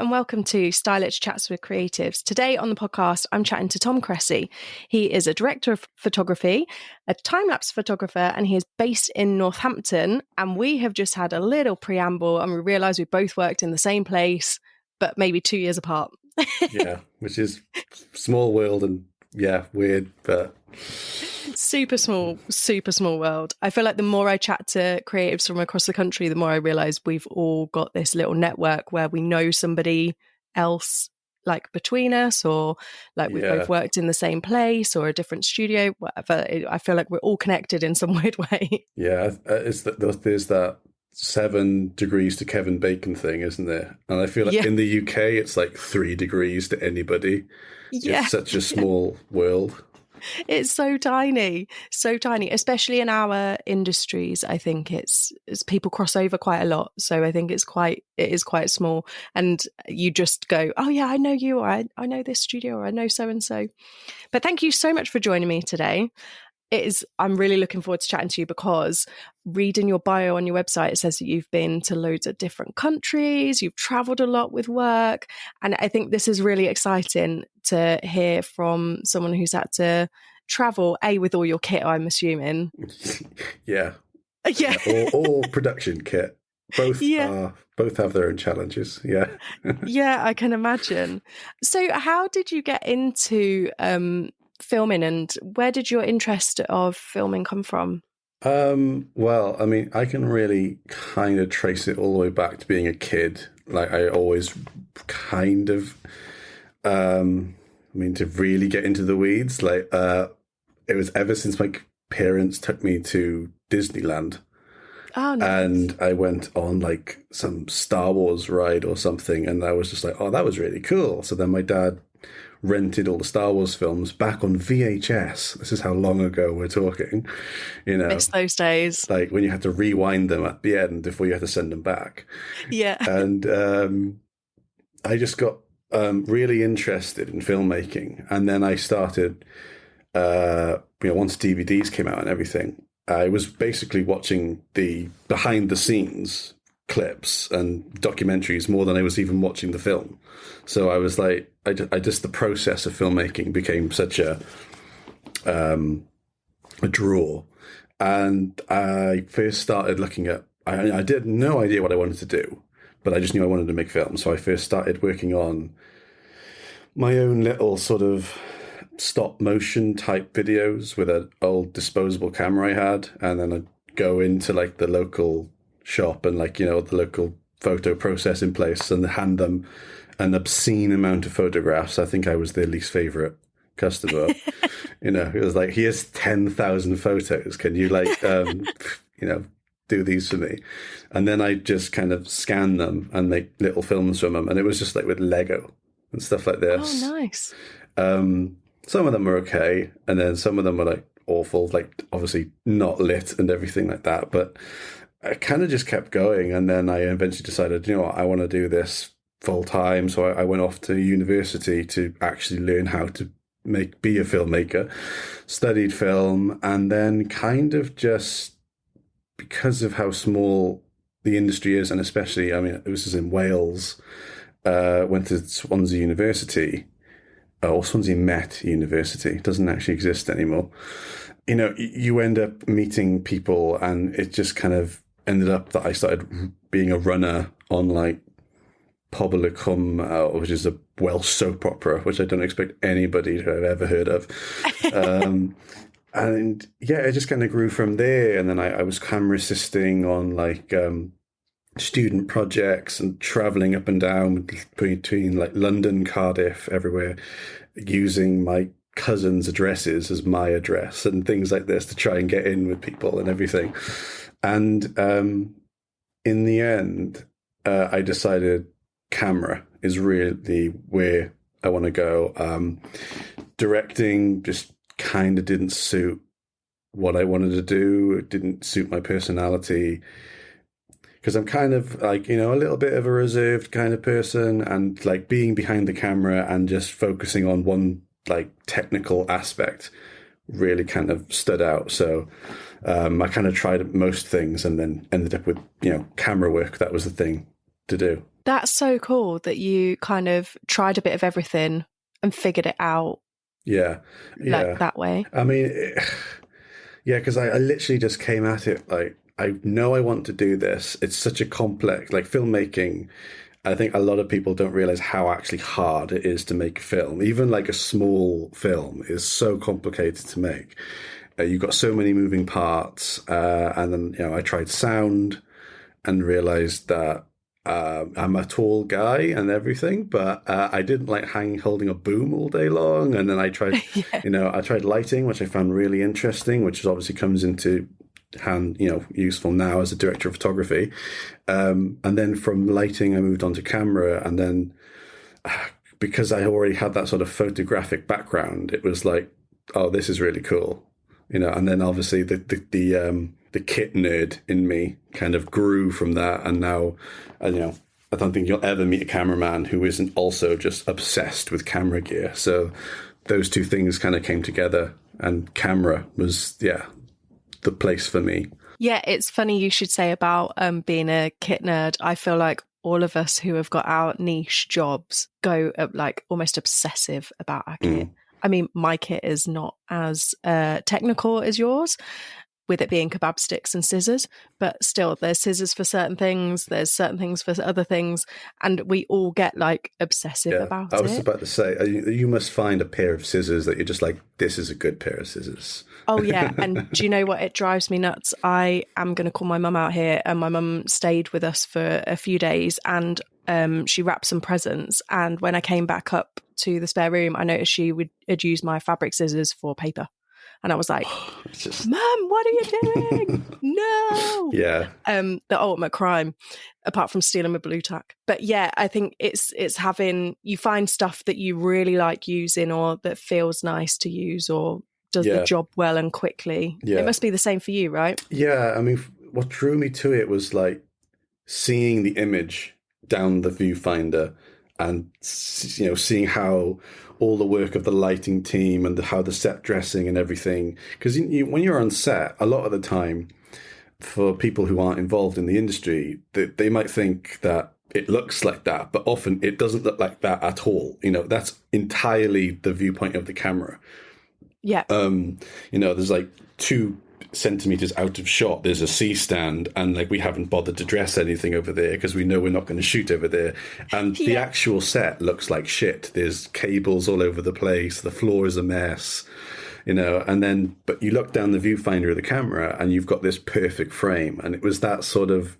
and welcome to Stylish Chats with Creatives. Today on the podcast, I'm chatting to Tom Cressy. He is a director of photography, a time-lapse photographer, and he is based in Northampton. And we have just had a little preamble and we realised we both worked in the same place, but maybe 2 years apart. Yeah, which is small world and weird, but super small world. I feel like the more I chat to creatives from across the country, the more I realise we've all got this little network where we know somebody else like between us, or like we've both worked in the same place or a different studio, whatever. I feel like we're all connected in some weird way. Yeah, there's that 7 degrees to Kevin Bacon thing, isn't there? And I feel like in the UK, it's like 3 degrees to anybody. Yeah. It's such a small world. It's so tiny, especially in our industries. I think it's people cross over quite a lot. So I think it is quite small, and you just go, oh yeah, I know you, or I know this studio, or I know so-and-so. But thank you so much for joining me today. I'm really looking forward to chatting to you, because reading your bio on your website, it says that you've been to loads of different countries, you've traveled a lot with work. And I think this is really exciting to hear from someone who's had to travel, with all your kit, I'm assuming. Yeah. All production kit. Both have their own challenges. Yeah. Yeah, I can imagine. So how did you get into filming, and where did your interest of filming come from? Well, I mean, I can really kind of trace it all the way back to being a kid. Like, I always kind of, to really get into the weeds, like, it was ever since my parents took me to Disneyland. Oh, nice. And I went on like some Star Wars ride or something, and I was just like, oh, that was really cool. So then my dad rented all the Star Wars films back on VHS. This is how long ago we're talking. Miss those days. Like when you had to rewind them at the end before you had to send them back. Yeah. And I just got really interested in filmmaking. And then I started, once DVDs came out and everything, I was basically watching the behind the scenes clips and documentaries more than I was even watching the film. So I was like, the process of filmmaking became such a draw. And I first started looking at, I had no idea what I wanted to do, but I just knew I wanted to make films. So I first started working on my own little sort of stop motion type videos with an old disposable camera I had. And then I'd go into like the local shop and the local photo processing place and hand them an obscene amount of photographs. I think I was their least favorite customer. It was like, here's 10,000 photos. Can you do these for me? And then I just kind of scan them and make little films from them. And it was just like with Lego and stuff like this. Oh, nice. Some of them were okay. And then some of them were like awful, like obviously not lit and everything like that. But I kind of just kept going. And then I eventually decided, I want to do this full time. So I went off to university to actually learn how to be a filmmaker, studied film, and then kind of just because of how small the industry is, and especially, this is in Wales, went to Swansea University, or Swansea Met University. It doesn't actually exist anymore. You end up meeting people, and it just kind of ended up that I started being a runner on like Pobl y Cwm, which is a Welsh soap opera, which I don't expect anybody to have ever heard of. And it just kind of grew from there. And then I was camera assisting on like student projects and traveling up and down between like London, Cardiff, everywhere, using my cousin's addresses as my address and things like this to try and get in with people and everything. And in the end, I decided camera is really where I want to go. Directing just kind of didn't suit what I wanted to do. It didn't suit my personality, because I'm kind of like, a little bit of a reserved kind of person, and like being behind the camera and just focusing on one like technical aspect really kind of stood out. So I kind of tried most things and then ended up with, camera work. That was the thing to do. That's so cool that you kind of tried a bit of everything and figured it out Yeah. like that way. I mean, yeah, because I literally just came at it like, I know I want to do this. It's such a complex, like filmmaking. I think a lot of people don't realize how actually hard it is to make a film. Even like a small film is so complicated to make. You've got so many moving parts. And then, I tried sound and realized that I'm a tall guy and everything, but I didn't like holding a boom all day long. And then I tried, I tried lighting, which I found really interesting, which obviously comes into useful now as a director of photography. And then from lighting, I moved on to camera. And then because I already had that sort of photographic background, it was like, oh, this is really cool. And then obviously the kit nerd in me kind of grew from that. And now, I don't think you'll ever meet a cameraman who isn't also just obsessed with camera gear. So those two things kind of came together, and camera was, the place for me. Yeah, it's funny you should say about being a kit nerd. I feel like all of us who have got our niche jobs go like almost obsessive about our kit. I mean, my kit is not as technical as yours, with it being kebab sticks and scissors, but still there's scissors for certain things, there's certain things for other things, and we all get like obsessive about it. I was about to say, you must find a pair of scissors that you're just like, this is a good pair of scissors. Oh yeah, and do you know what? It drives me nuts. I am going to call my mum out here, and my mum stayed with us for a few days, and she wrapped some presents, and when I came back up to the spare room, I noticed she had used my fabric scissors for paper. And I was like, Mum, what are you doing? No. Yeah. The ultimate crime, apart from stealing my blue tack. But yeah, I think it's having, you find stuff that you really like using, or that feels nice to use, or does the job well and quickly. Yeah. It must be the same for you, right? Yeah. I mean, what drew me to it was like seeing the image down the viewfinder, and seeing how all the work of the lighting team and how the set dressing and everything. Because when you're on set, a lot of the time, for people who aren't involved in the industry, they might think that it looks like that, but often it doesn't look like that at all. That's entirely the viewpoint of the camera. Yeah. There's like 2 centimeters out of shot, there's a C stand, and like we haven't bothered to dress anything over there because we know we're not going to shoot over there, and the actual set looks like shit. There's cables all over the place, the floor is a mess, and then but you look down the viewfinder of the camera and you've got this perfect frame. And it was that sort of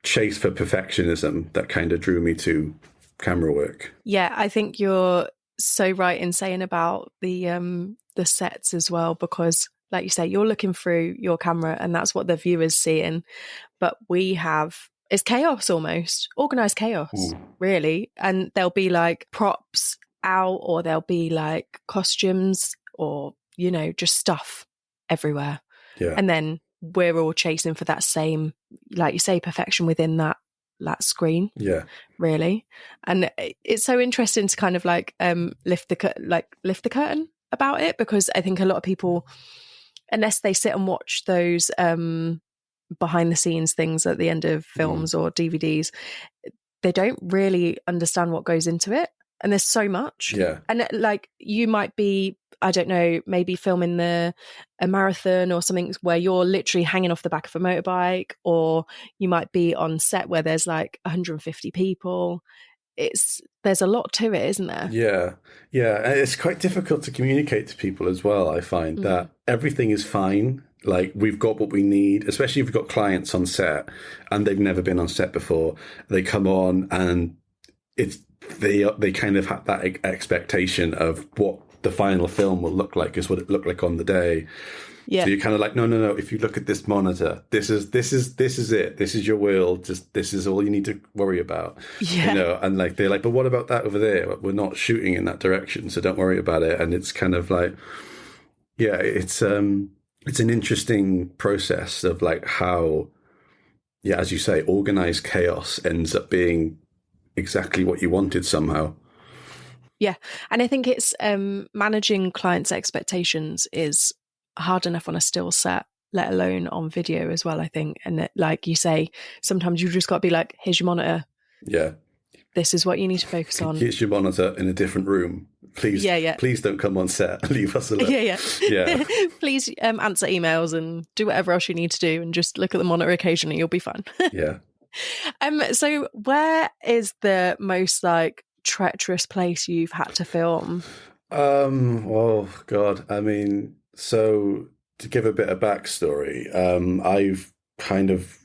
chase for perfectionism that kind of drew me to camera work. Yeah, I think you're so right in saying about the sets as well, because like you say, you're looking through your camera and that's what the viewer's seeing. But it's chaos, almost organized chaos, really. And there'll be like props out, or there'll be like costumes, or, just stuff everywhere. Yeah. And then we're all chasing for that same, like you say, perfection within that screen. Yeah. Really. And it's so interesting to kind of like lift the curtain about it, because I think a lot of people, unless they sit and watch those behind the scenes things at the end of films or DVDs, they don't really understand what goes into it. And there's so much. Yeah. And like you might be, I don't know, maybe filming a marathon or something where you're literally hanging off the back of a motorbike, or you might be on set where there's like 150 people. There's a lot to it, isn't there? Yeah. And it's quite difficult to communicate to people as well. I find that everything is fine. Like, we've got what we need, especially if we've got clients on set and they've never been on set before. They come on and they kind of have that expectation of what the final film will look like, is what it looked like on the day. Yeah. So you're kind of like, no. If you look at this monitor, this is it. This is your world. Just this is all you need to worry about. Yeah. And like they're like, but what about that over there? We're not shooting in that direction, so don't worry about it. And it's kind of like, yeah, it's an interesting process of like how, yeah, as you say, organized chaos ends up being exactly what you wanted somehow. Yeah, and I think it's managing clients' expectations is hard enough on a still set, let alone on video as well, I think. And that, like you say, sometimes you just got to be like, here's your monitor. Yeah. This is what you need to focus on. Here's your monitor in a different room. Please, please don't come on set. Leave us alone. Yeah. Please answer emails and do whatever else you need to do, and just look at the monitor occasionally. You'll be fine. Yeah. So where is the most like treacherous place you've had to film? Oh God. I mean, so to give a bit of backstory, I've kind of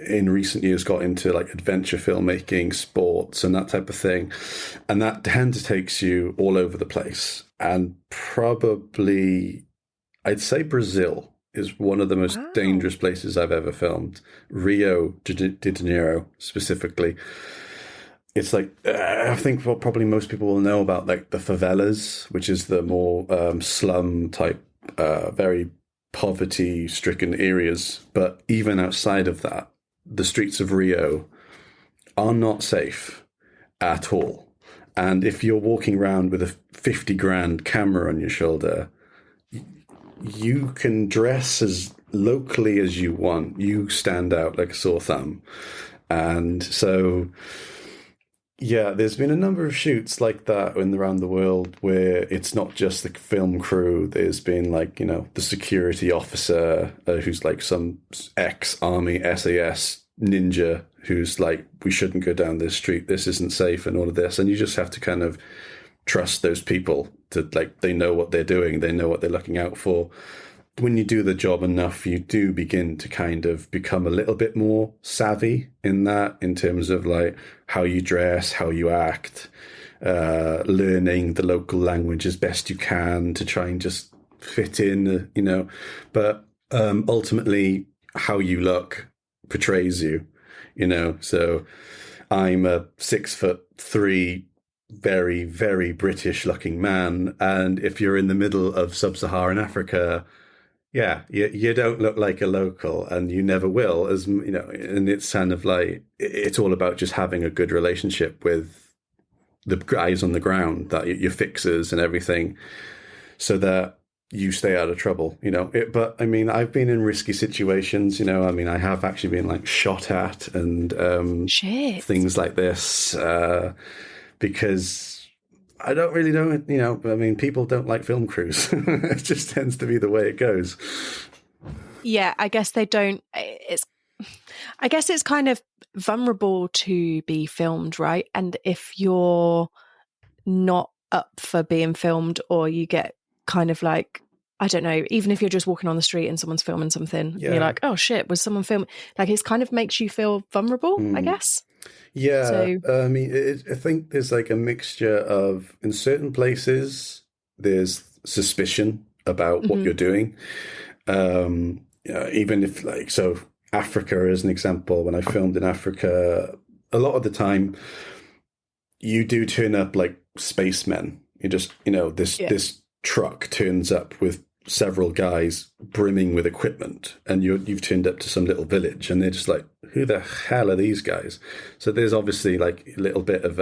in recent years got into like adventure filmmaking, sports, and that type of thing, and that tends to takes you all over the place. And probably, I'd say Brazil is one of the most dangerous places I've ever filmed. Rio de Janeiro specifically. It's like I think what probably most people will know about like the favelas, which is the more slum type, very poverty-stricken areas. But even outside of that, the streets of Rio are not safe at all. And if you're walking around with a 50 grand camera on your shoulder, you can dress as locally as you want. You stand out like a sore thumb. And so, yeah, there's been a number of shoots like that around the world where it's not just the film crew. There's been like, you know, the security officer who's like some ex-army SAS ninja who's like, we shouldn't go down this street. This isn't safe and all of this. And you just have to kind of trust those people to like, they know what they're doing. They know what they're looking out for. When you do the job enough, you do begin to kind of become a little bit more savvy in that, in terms of like how you dress, how you act, learning the local language as best you can to try and just fit in, you know. But ultimately, how you look portrays you, you know. So I'm a 6'3", very, very British looking man. And if you're in the middle of sub-Saharan Africa, yeah, you don't look like a local, and you never will, as you know. And it's kind of like, it's all about just having a good relationship with the guys on the ground, that your fixers and everything, so that you stay out of trouble, you know. But I mean, I've been in risky situations, you know. I mean, I have actually been like shot at and things like this, because I don't really know, you know. I mean, people don't like film crews. It just tends to be the way it goes. Yeah, I guess they don't. I guess it's kind of vulnerable to be filmed, right? And if you're not up for being filmed, or you get kind of like, I don't know, even if you're just walking on the street and someone's filming something, you're like, oh shit, was someone filming? Like, it kind of makes you feel vulnerable, I guess. Yeah, so, I mean, I think there's like a mixture of, in certain places, there's suspicion about what you're doing. Even if like, so Africa as an example, when I filmed in Africa, a lot of the time you do turn up like spacemen. You just, you know, this truck turns up with several guys brimming with equipment, and you've turned up to some little village, and they're just like, who the hell are these guys? So there's obviously like a little bit of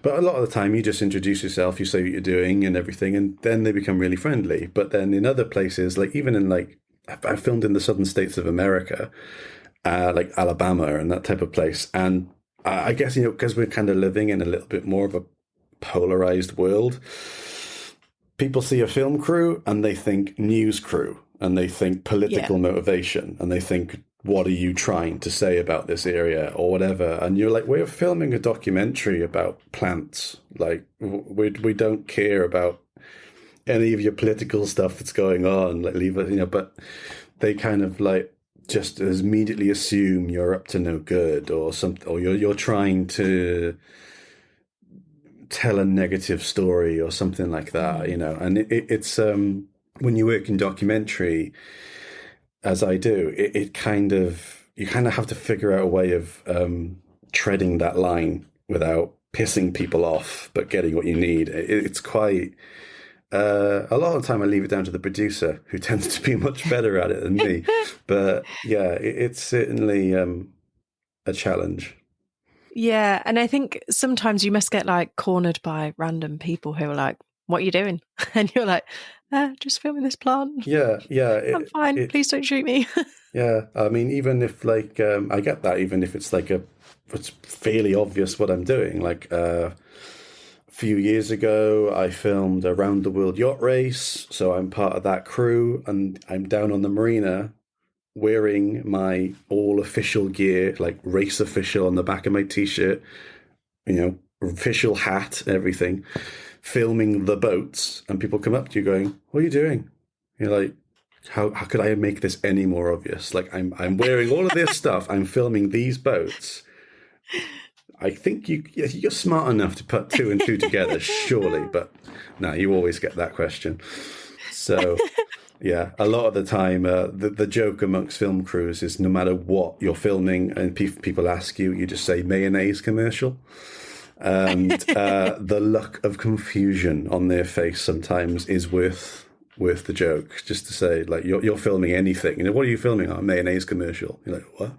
but a lot of the time you just introduce yourself, you say what you're doing and everything, and then they become really friendly. But then in other places, like even in like, I filmed in the southern states of America, like Alabama and that type of place, and I guess, you know, because we're kind of living in a little bit more of a polarized world, people see a film crew and they think news crew, and they think political motivation, and they think, what are you trying to say about this area or whatever? And you're like, we're filming a documentary about plants. Like, we don't care about any of your political stuff that's going on. Like, leave it, you know. But they kind of like just immediately assume you're up to no good, or something, or you're trying to tell a negative story or something like that, you know. And it's when you work in documentary, as I do, you kind of have to figure out a way of treading that line without pissing people off, but getting what you need. It's quite a lot of the time I leave it down to the producer, who tends to be much better at it than me. But yeah, it's certainly a challenge. Yeah, and I think sometimes you must get like cornered by random people who are like, what are you doing? And you're like, Just filming this plant. Yeah, yeah. I'm fine. Please don't shoot me. Yeah, I mean, even if like I get that, even if it's like it's fairly obvious what I'm doing. Like a few years ago, I filmed a round the world yacht race, so I'm part of that crew, and I'm down on the marina wearing my all official gear, like race official on the back of my t-shirt, official hat, everything, filming the boats, and people come up to you going, "What are you doing?" You're like, how could I make this any more obvious? Like I'm wearing all of this stuff. I'm filming these boats. I think you're smart enough to put two and two together, surely. But no, you always get that question. So yeah, a lot of the time, the joke amongst film crews is no matter what you're filming and people ask you, you just say mayonnaise commercial. And the look of confusion on their face sometimes is worth the joke, just to say, like, you're filming anything. What are you filming? A mayonnaise commercial. You're like, what?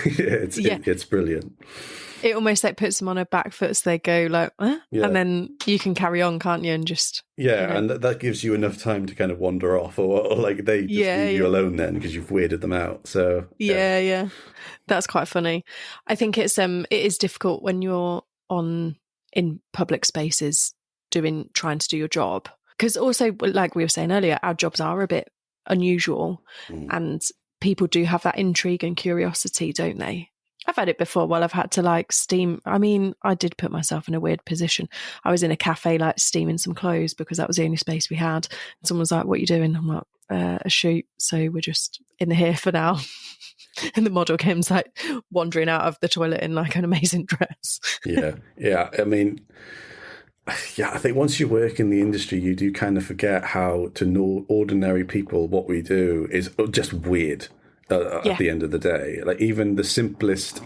It's brilliant. It almost like puts them on a back foot, so they go like, huh? Yeah. And then you can carry on, can't you? And just and that gives you enough time to kind of wander off, or like they just leave you alone then because you've weirded them out. So yeah, that's quite funny. I think it is difficult when you're in public spaces trying to do your job, because also, like we were saying earlier, our jobs are a bit unusual, and people do have that intrigue and curiosity, don't they? I've had it before while I've had to like steam. I mean, I did put myself in a weird position. I was in a cafe like steaming some clothes because that was the only space we had. And someone was like, "What are you doing?" I'm like, "A shoot." So we're just in here for now. And the model comes like wandering out of the toilet in like an amazing dress. Yeah. I mean, I think once you work in the industry, you do kind of forget how to know ordinary people. What we do is just weird. At the end of the day, like even the simplest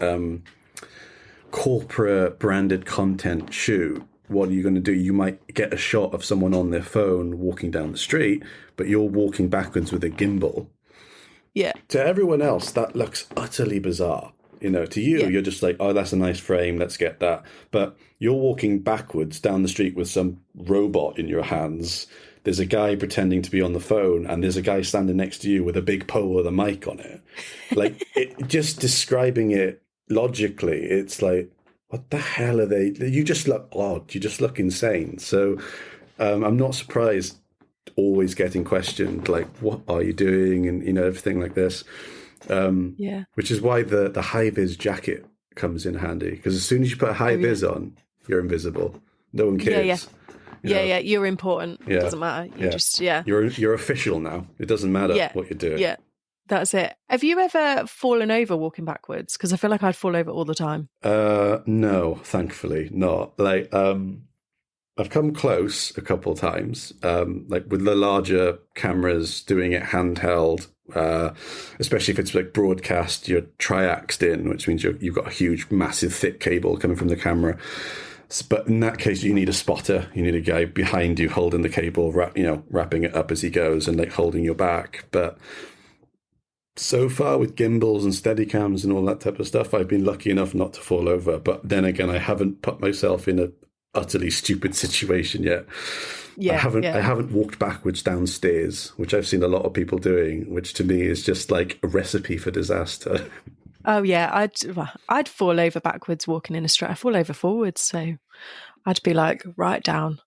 corporate branded content shoot, what are you going to do? You might get a shot of someone on their phone walking down the street, but you're walking backwards with a gimbal. Yeah. To everyone else, that looks utterly bizarre. To you, you're just like, oh, that's a nice frame, let's get that. But you're walking backwards down the street with some robot in your hands. There's a guy pretending to be on the phone, and there's a guy standing next to you with a big pole with a mic on it. Like, just describing it logically, it's like, what the hell are they? You just look odd. You just look insane. So I'm not surprised always getting questioned, like, what are you doing? And, everything like this. Which is why the high-vis jacket comes in handy, because as soon as you put a high-vis on, you're invisible. No one cares. Yeah, you're important. It doesn't matter. You're official now. It doesn't matter what you're doing. Yeah, that's it. Have you ever fallen over walking backwards? Because I feel like I'd fall over all the time. No, thankfully not. Like, I've come close a couple of times, like with the larger cameras, doing it handheld, especially if it's like broadcast, you're triaxed in, which means you've got a huge, massive, thick cable coming from the camera. But in that case, you need a spotter. You need a guy behind you holding the cable, wrapping it up as he goes and like holding your back. But so far with gimbals and Steadicams and all that type of stuff, I've been lucky enough not to fall over. But then again, I haven't put myself in a utterly stupid situation yet. I haven't walked backwards downstairs, which I've seen a lot of people doing, which to me is just like a recipe for disaster. Oh yeah, I'd fall over backwards walking in a straight. I fall over forwards, so I'd be like right down.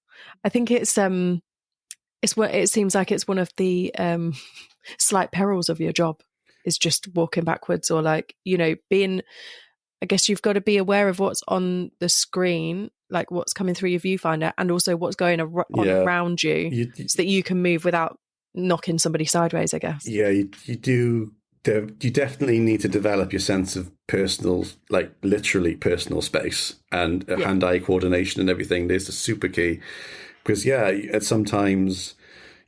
I think it seems like it's one of the slight perils of your job is just walking backwards, or like being. I guess you've got to be aware of what's on the screen, like what's coming through your viewfinder, and also what's going around you, so that you can move without knocking somebody sideways, I guess. Yeah, you do. You definitely need to develop your sense of personal, like literally personal space and hand-eye coordination and everything. There's the super key, because sometimes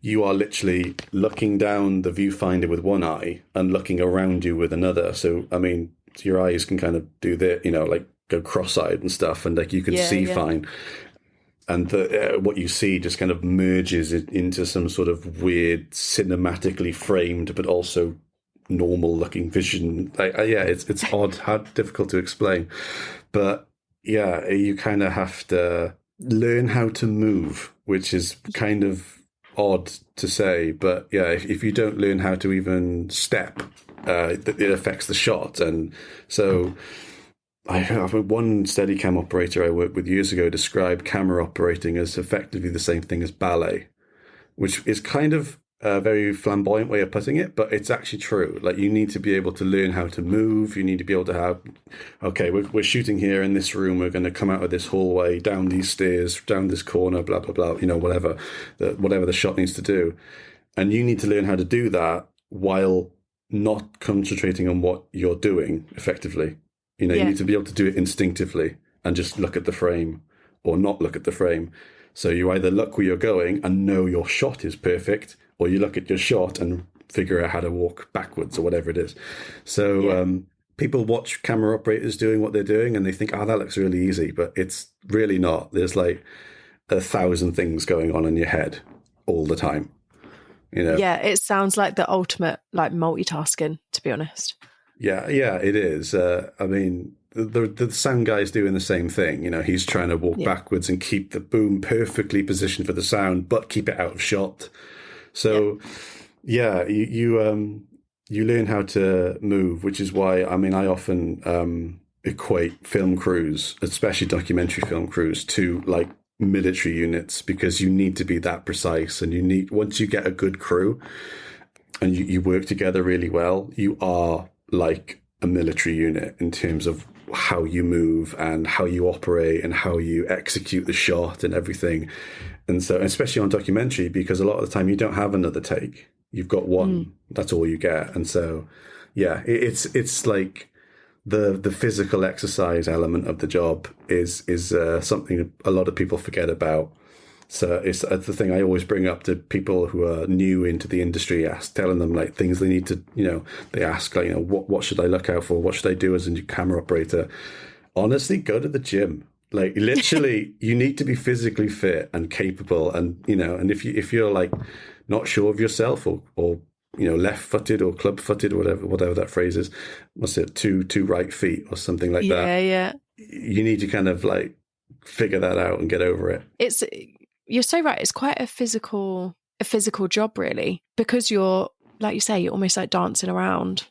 you are literally looking down the viewfinder with one eye and looking around you with another. So, I mean, your eyes can kind of do that, like go cross-eyed and stuff, and like you can see fine. And what you see just kind of merges it into some sort of weird, cinematically framed, but also normal-looking vision. It's odd, difficult to explain. But you kind of have to learn how to move, which is kind of odd to say, but yeah, if you don't learn how to even step, it affects the shot. And so I have one Steadicam operator I worked with years ago described camera operating as effectively the same thing as ballet, which is kind of a very flamboyant way of putting it, but it's actually true. Like, you need to be able to learn how to move. You need to be able to have, okay, we're shooting here in this room. We're going to come out of this hallway, down these stairs, down this corner, blah, blah, blah, whatever the shot needs to do. And you need to learn how to do that while not concentrating on what you're doing effectively. You need to be able to do it instinctively and just look at the frame or not look at the frame. So you either look where you're going and know your shot is perfect, or you look at your shot and figure out how to walk backwards or whatever it is. So people watch camera operators doing what they're doing and they think, oh, that looks really easy, but it's really not. There's like 1,000 things going on in your head all the time. Yeah, it sounds like the ultimate like multitasking, to be honest. Yeah, it is. I mean, the sound guy's doing the same thing. He's trying to walk backwards and keep the boom perfectly positioned for the sound, but keep it out of shot. So, you learn how to move, which is why, I mean, I often equate film crews, especially documentary film crews, to like military units, because you need to be that precise, and once you get a good crew and you work together really well, you are like a military unit in terms of how you move and how you operate and how you execute the shot and everything. And so, especially on documentary, because a lot of the time you don't have another take. You've got one. That's all you get. And so, yeah, it's like the physical exercise element of the job is something a lot of people forget about. So it's the thing I always bring up to people who are new into the industry, telling them like things they need to, they ask like, what should I look out for? What should I do as a camera operator? Honestly, go to the gym. Like, literally, you need to be physically fit and capable. And, and if you're like not sure of yourself or left-footed or club-footed, whatever that phrase is, what's it, two right feet or something like that. Yeah. You need to kind of like figure that out and get over it. You're so right. It's quite a physical job, really, because you're, like you say, you're almost like dancing around.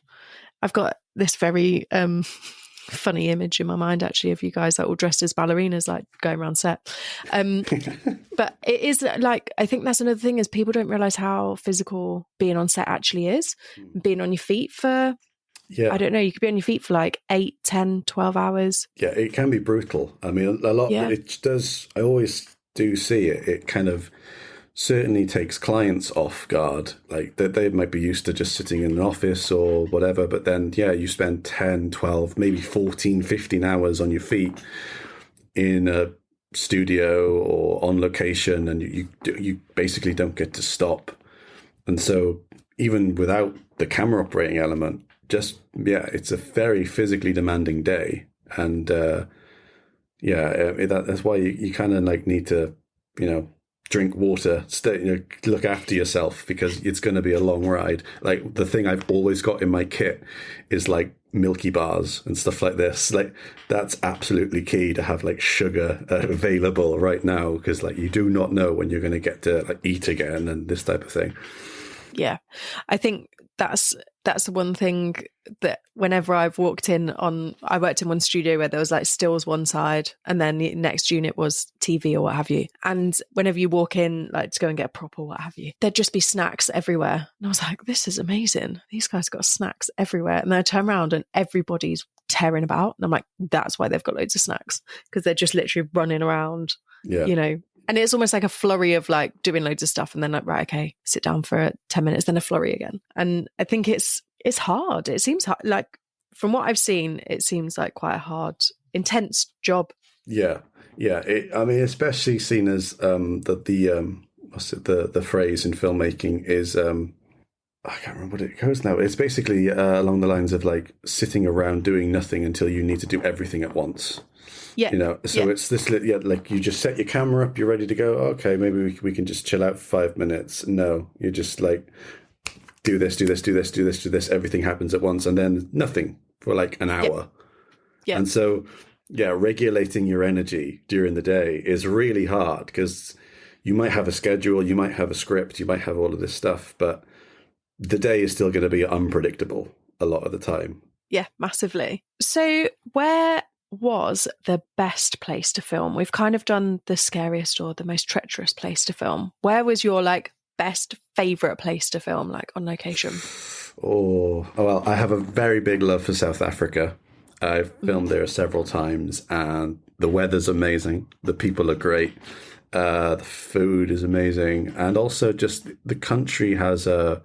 I've got this very funny image in my mind, actually, of you guys like all dressed as ballerinas, like going around set. But it is like, I think that's another thing, is people don't realize how physical being on set actually is. Being on your feet for, I don't know, you could be on your feet for like 8, 10, 12 hours. Yeah, it can be brutal. I mean, a lot, it does, I always do see it. It kind of certainly takes clients off guard. Like they might be used to just sitting in an office or whatever, but then, you spend 10, 12, maybe 14, 15 hours on your feet in a studio or on location, and you basically don't get to stop. And so even without the camera operating element, it's a very physically demanding day. And that's why you kind of like need to, drink water, look after yourself, because it's going to be a long ride. Like, the thing I've always got in my kit is like Milky Bars and stuff like this. Like, that's absolutely key to have like sugar available right now, because like you do not know when you're going to get to like eat again and this type of thing. Yeah, I think that's the one thing that whenever I've walked in on, I worked in one studio where there was like stills one side and then the next unit was TV or what have you. And whenever you walk in like to go and get a prop or what have you, there'd just be snacks everywhere. And I was like, this is amazing. These guys got snacks everywhere. And then I turn around and everybody's tearing about. And I'm like, that's why they've got loads of snacks, because they're just literally running around, And it's almost like a flurry of like doing loads of stuff and then like, right, okay, sit down for 10 minutes, then a flurry again. And I think it's hard. It seems hard. Like, from what I've seen, it seems like quite a hard, intense job. Yeah. I mean, especially seen as the phrase in filmmaking is, I can't remember what it goes now. It's basically along the lines of like sitting around doing nothing until you need to do everything at once. Yeah. It's this, like you just set your camera up, you're ready to go. Okay, maybe we can just chill out for 5 minutes. No, you're just like, do this. Everything happens at once, and then nothing for like an hour. Yeah. And so, regulating your energy during the day is really hard, because you might have a schedule, you might have a script, you might have all of this stuff, but the day is still going to be unpredictable a lot of the time. Yeah, massively. So where was the best place to film? We've kind of done the scariest or the most treacherous place to film. Where was your like best favorite place to film, like on location? Oh, well, I have a very big love for South Africa. I've filmed there several times, and the weather's amazing. The people are great. The food is amazing, and also just the country has a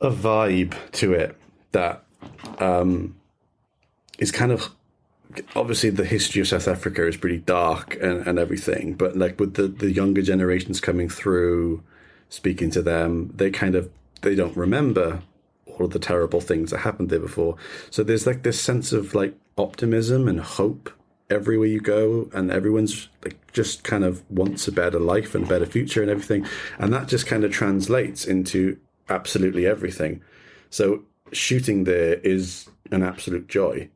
vibe to it that is kind of, obviously the history of South Africa is pretty dark and everything, but like with the younger generations coming through, speaking to them, they don't remember all of the terrible things that happened there before. So there's like this sense of like optimism and hope everywhere you go, and everyone's like just kind of wants a better life and a better future and everything. And that just kind of translates into absolutely everything. So shooting there is an absolute joy.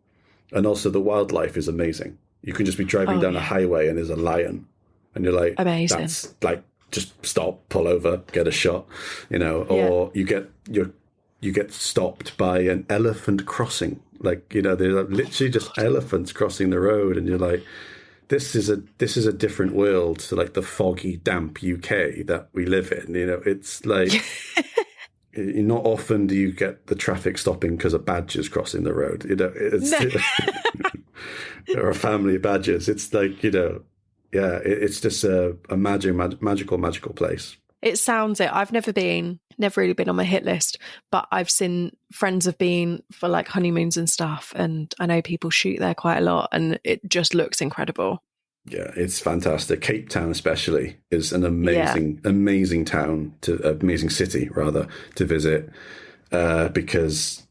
And also the wildlife is amazing. You can just be driving down a highway and there's a lion and you're like, amazing. That's like, just stop, pull over, get a shot, or you get stopped by an elephant crossing. Like, there's literally just elephants crossing the road, and you're like, this is a different world to like the foggy, damp UK that we live in. It's like not often do you get the traffic stopping because a badger's crossing the road. There are a family of badgers. It's like, it's just a magical place. It sounds it. I've never really been on my hit list, but I've seen friends have been for like honeymoons and stuff, and I know people shoot there quite a lot, and it just looks incredible. Yeah, it's fantastic. Cape Town especially is an amazing town, amazing city rather, to visit, because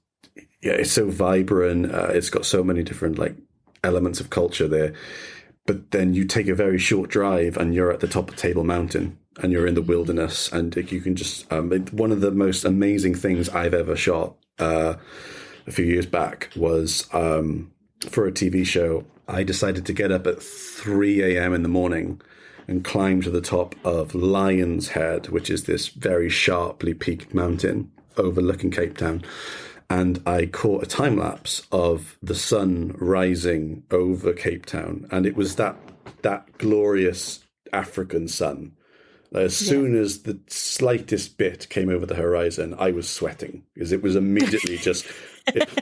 it's so vibrant. It's got so many different like elements of culture there. But then you take a very short drive and you're at the top of Table Mountain and you're in the wilderness, and you can just one of the most amazing things I've ever shot a few years back was for a TV show. I decided to get up at 3 a.m. in the morning and climb to the top of Lion's Head, which is this very sharply peaked mountain overlooking Cape Town. And I caught a time lapse of the sun rising over Cape Town. And it was that glorious African sun. As soon as the slightest bit came over the horizon, I was sweating, because it was immediately just,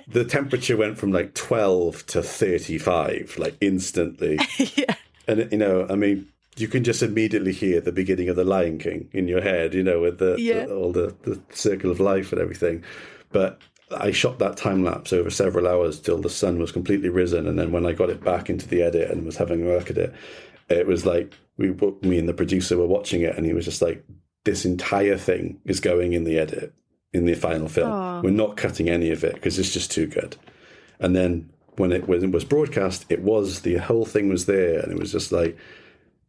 the temperature went from like 12 to 35, like instantly. Yeah. And, you can just immediately hear the beginning of The Lion King in your head, with all the circle of life and everything. But I shot that time lapse over several hours till the sun was completely risen. And then when I got it back into the edit and was having a look at it, it was like, me and the producer were watching it, and he was just like, this entire thing is going in the edit, in the final film. Aww. We're not cutting any of it because it's just too good. And then when it was broadcast, the whole thing was there, and it was just like,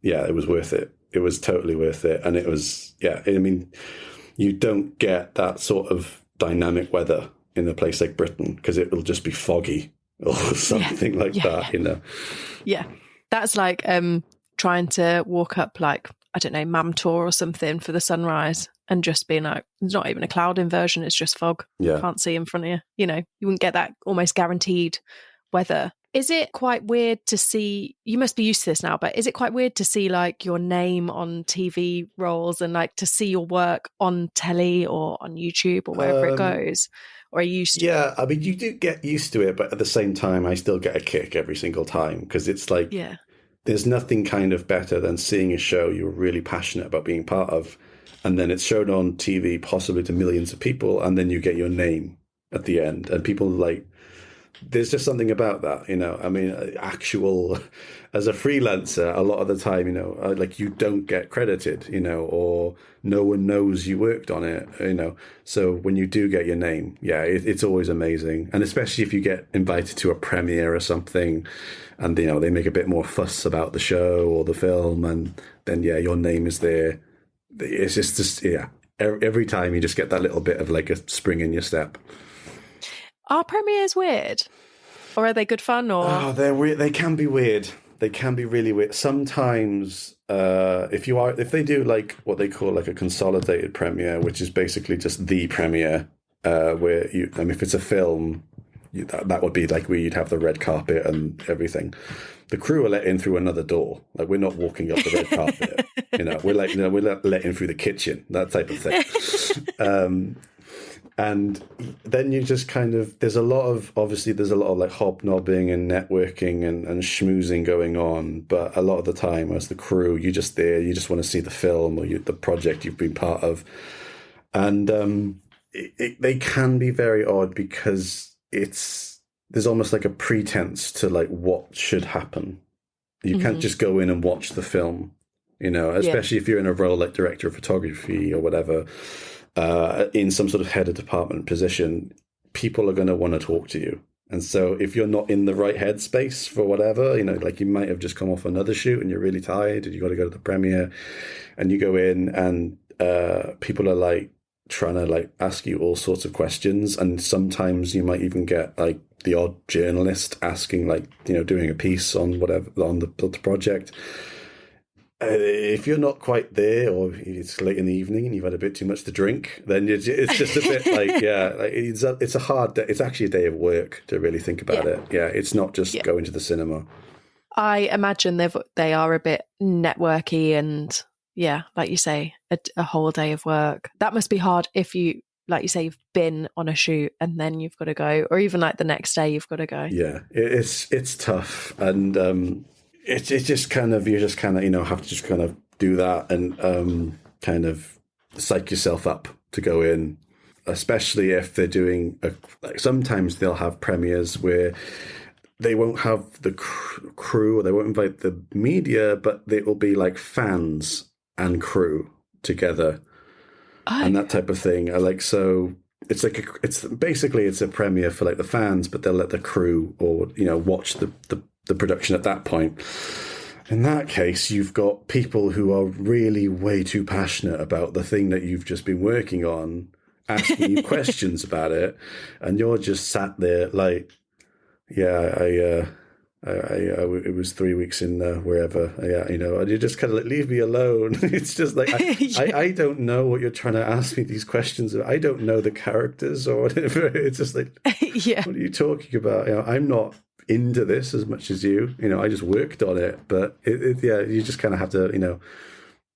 yeah, it was worth it. It was totally worth it. And it was, you don't get that sort of dynamic weather in a place like Britain, because it will just be foggy or something that, Yeah. That's like trying to walk up like, I don't know, Mamtor or something for the sunrise and just being like, there's not even a cloud inversion, it's just fog. Yeah. Can't see in front of you. You wouldn't get that almost guaranteed weather. Is it quite weird to see, you must be used to this now, but is it quite weird to see like your name on TV roles and like to see your work on telly or on YouTube or wherever it goes? Or are you used to it? Yeah, you do get used to it, but at the same time, I still get a kick every single time, because it's like, there's nothing kind of better than seeing a show you're really passionate about being part of, and then it's shown on TV, possibly to millions of people, and then you get your name at the end, and people like, there's just something about that, actual, as a freelancer, a lot of the time, like you don't get credited, or no one knows you worked on it, so when you do get your name, it's always amazing. And especially if you get invited to a premiere or something, and, they make a bit more fuss about the show or the film, and then, your name is there. It's just every time you just get that little bit of like a spring in your step. Are premieres weird? Or are they good fun? Or they're weird. They can be weird. They can be really weird. Sometimes if they do like what they call like a consolidated premiere, which is basically just the premiere, where if it's a film, that would be like where you'd have the red carpet and everything. The crew are let in through another door. Like, we're not walking up the red carpet. We're let in through the kitchen, that type of thing. And then you just kind of, there's a lot of like hobnobbing and networking and schmoozing going on. But a lot of the time, as the crew, you're just there, you just want to see the film or the project you've been part of. And they can be very odd because there's almost like a pretense to like what should happen. You can't just go in and watch the film, especially if you're in a role like director of photography or whatever. In some sort of head of department position, people are going to want to talk to you. And so if you're not in the right headspace for whatever, like you might have just come off another shoot and you're really tired and you got to go to the premiere, and you go in and people are like trying to like ask you all sorts of questions. And sometimes you might even get like the odd journalist asking, like, doing a piece on whatever, on the project. If you're not quite there, or it's late in the evening and you've had a bit too much to drink, then it's just a bit like, it's a hard day. It's actually a day of work to really think about it. Yeah, it's not just going to the cinema. I imagine they are a bit networky and, like you say, a whole day of work. That must be hard if you, like you say, you've been on a shoot and then you've got to go, or even like the next day you've got to go. Yeah, it's tough. And it's just kind of, you just kind of, have to just kind of do that and kind of psych yourself up to go in, especially if they're doing, like sometimes they'll have premieres where they won't have the crew, or they won't invite the media, but it will be like fans and crew together. And that type of thing. Like, so it's like it's a premiere for like the fans, but they'll let the crew or watch the production at that point. In that case, you've got people who are really way too passionate about the thing that you've just been working on, asking you questions about it, and you're just sat there like, it was 3 weeks in wherever, and you just kind of like, leave me alone. It's just like, I don't know what you're trying to ask me these questions. I don't know the characters or whatever. It's just like, what are you talking about? I'm not into this as much as you. I just worked on it, but you just kind of have to,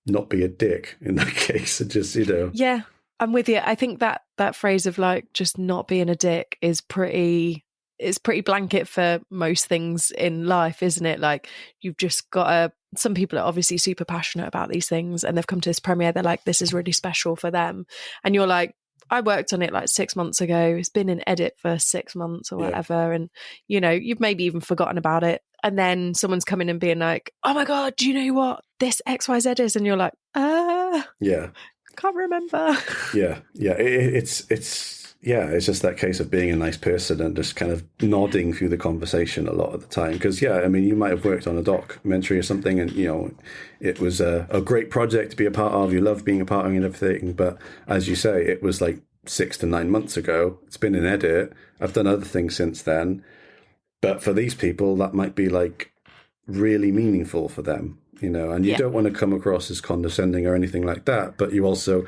not be a dick in that case, and just, Yeah, I'm with you. I think that phrase of like just not being a dick is pretty blanket for most things in life, isn't it? Like, you've just got to, some people are obviously super passionate about these things and they've come to this premiere, they're like, this is really special for them. And you're like, I worked on it like 6 months ago. It's been in edit for 6 months or whatever. And, you've maybe even forgotten about it. And then someone's coming and being like, oh my God, do you know what this XYZ is? And you're like, can't remember. It's just that case of being a nice person and just kind of nodding through the conversation a lot of the time. Because, you might have worked on a documentary or something and, it was a great project to be a part of. You love being a part of it and everything. But as you say, it was like 6 to 9 months ago. It's been in edit. I've done other things since then. But for these people, that might be like really meaningful for them, and you don't want to come across as condescending or anything like that. But you also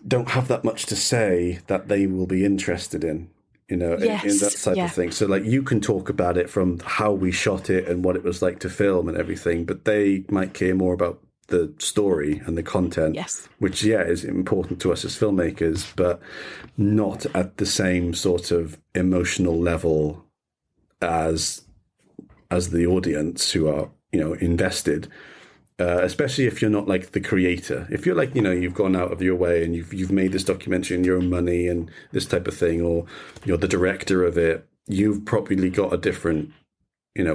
don't have that much to say that they will be interested in, in that type of thing. So like, you can talk about it from how we shot it and what it was like to film and everything, but they might care more about the story and the content, which is important to us as filmmakers, but not at the same sort of emotional level as the audience who are, invested. Especially if you're not like the creator. If you're like, you've gone out of your way and you've made this documentary in your own money and this type of thing, or you're the director of it, you've probably got a different,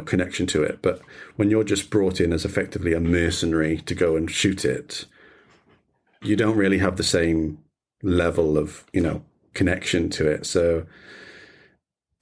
connection to it. But when you're just brought in as effectively a mercenary to go and shoot it, you don't really have the same level of, connection to it. So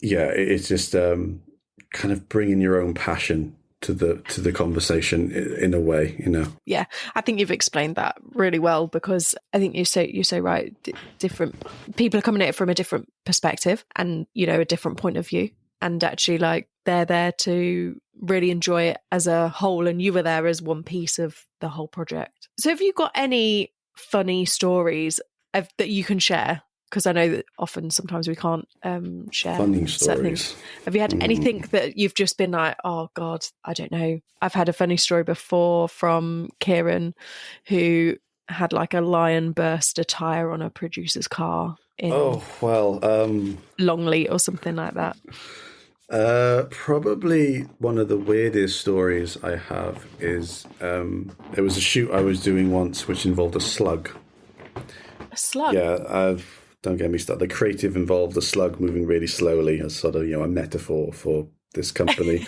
it's just kind of bringing your own passion to the conversation in a way, Yeah, I think you've explained that really well, because I think you're so right. Different people are coming at it from a different perspective and, a different point of view. And actually, like, they're there to really enjoy it as a whole, and you were there as one piece of the whole project. So have you got any funny stories that you can share? Because I know that often sometimes we can't share Funny certain stories. things. Have you had anything that you've just been like, oh God, I don't know. I've had a funny story before from Kieran, who had like a lion burst a tyre on a producer's car in Longleat or something like that. Probably one of the weirdest stories I have is there was a shoot I was doing once which involved a slug. A slug? Yeah, don't get me started. The creative involved a slug moving really slowly as sort of, a metaphor for this company.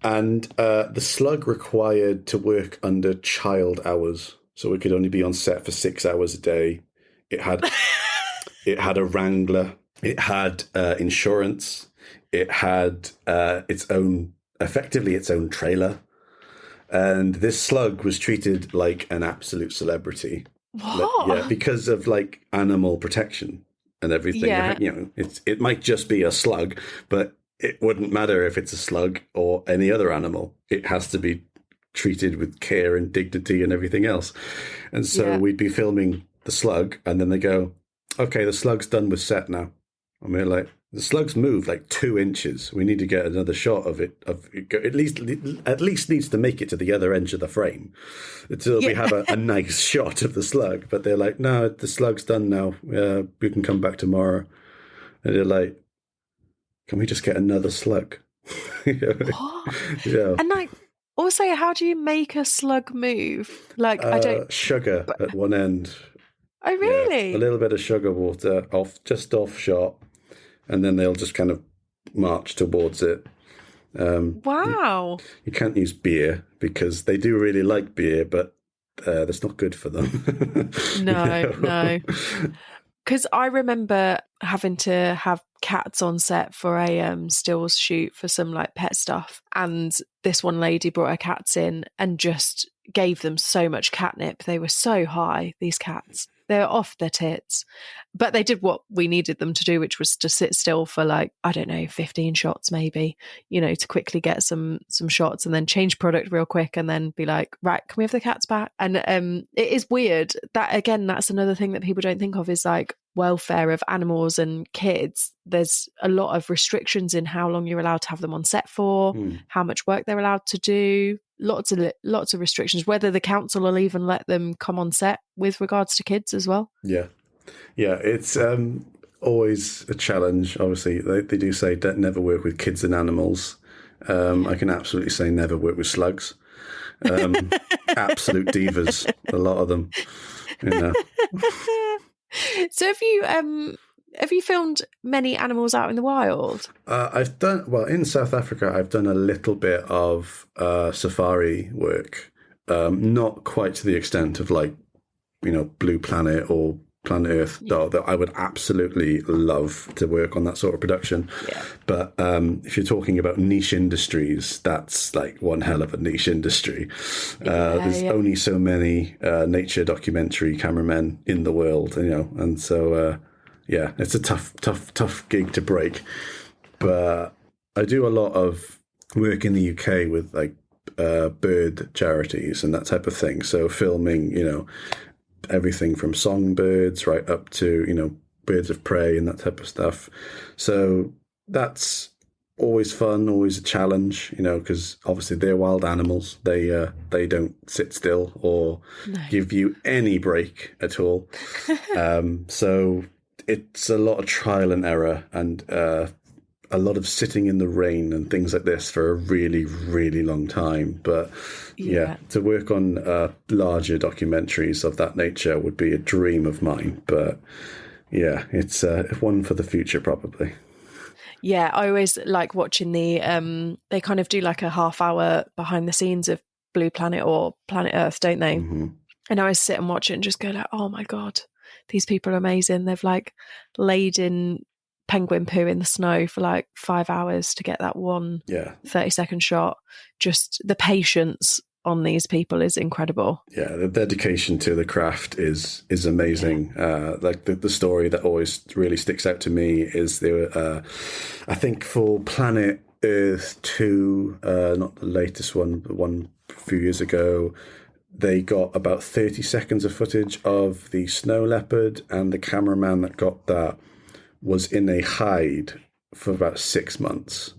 And the slug required to work under child hours. So it could only be on set for 6 hours a day. It had a wrangler. It had insurance. It had its own trailer. And this slug was treated like an absolute celebrity. What? Yeah, because of like animal protection and everything. Yeah. It might just be a slug, but it wouldn't matter if it's a slug or any other animal. It has to be treated with care and dignity and everything else. And so we'd be filming the slug, and then they go, okay, the slug's done with set now. And we're like, the slug's moved like 2 inches. We need to get another shot of it. At least needs to make it to the other edge of the frame until we have a nice shot of the slug. But they're like, no, the slug's done now. We can come back tomorrow. And they're like, can we just get another slug? What? Yeah. And like, also, how do you make a slug move? Like, I don't. Sugar at one end. Oh, really? Yeah, a little bit of sugar water off shot, and then they'll just kind of march towards it. Wow. You can't use beer because they do really like beer, but that's not good for them. No. Because I remember having to have cats on set for a stills shoot for some like pet stuff, and this one lady brought her cats in and just gave them so much catnip. They were so high, these cats. They were off their tits. But they did what we needed them to do, which was to sit still for like, I don't know, 15 shots maybe, to quickly get some shots and then change product real quick and then be like, right, can we have the cats back? And it is weird. That, again, that's another thing that people don't think of is like welfare of animals and kids. There's a lot of restrictions in how long you're allowed to have them on set for, how much work they're allowed to do. Lots of restrictions, whether the council will even let them come on set with regards to kids as well. Yeah, it's always a challenge. Obviously, they do say don't never work with kids and animals. I can absolutely say never work with slugs. Absolute divas, a lot of them. So have you filmed many animals out in the wild? I've done, in South Africa, I've done a little bit of safari work. Not quite to the extent of like, Blue Planet or Planet Earth, though, that I would absolutely love to work on that sort of production. Yeah. But if you're talking about niche industries, that's like one hell of a niche industry. There's only so many nature documentary cameramen in the world, and so... it's a tough gig to break. But I do a lot of work in the UK with like bird charities and that type of thing. So filming, everything from songbirds right up to, birds of prey and that type of stuff. So that's always fun, always a challenge, because obviously they're wild animals. They don't sit still or give you any break at all. So it's a lot of trial and error and a lot of sitting in the rain and things like this for a really, really long time. But to work on larger documentaries of that nature would be a dream of mine. But it's one for the future probably. Yeah, I always like watching they kind of do like a half-hour behind the scenes of Blue Planet or Planet Earth, don't they? Mm-hmm. And I always sit and watch it and just go like, oh my God, these people are amazing. They've like laid in penguin poo in the snow for like 5 hours to get that one 30-second shot. Just the patience on these people is incredible. Yeah, the dedication to the craft is amazing. Like the story that always really sticks out to me is they were, I think for Planet Earth 2, not the latest one, but one a few years ago, they got about 30 seconds of footage of the snow leopard, and the cameraman that got that was in a hide for about 6 months.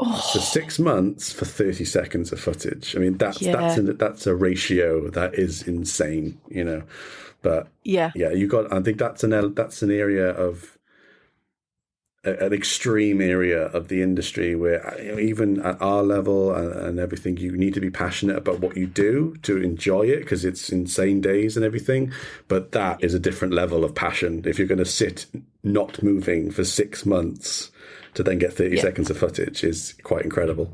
So 6 months for 30 seconds of footage. I mean, that's a ratio that is insane, you know. But Yeah. I think that's an area of an extreme area of the industry where, you know, even at our level and everything, you need to be passionate about what you do to enjoy it, because it's insane days and everything. But that is a different level of passion. If you're going to sit not moving for 6 months to then get 30 seconds of footage is quite incredible.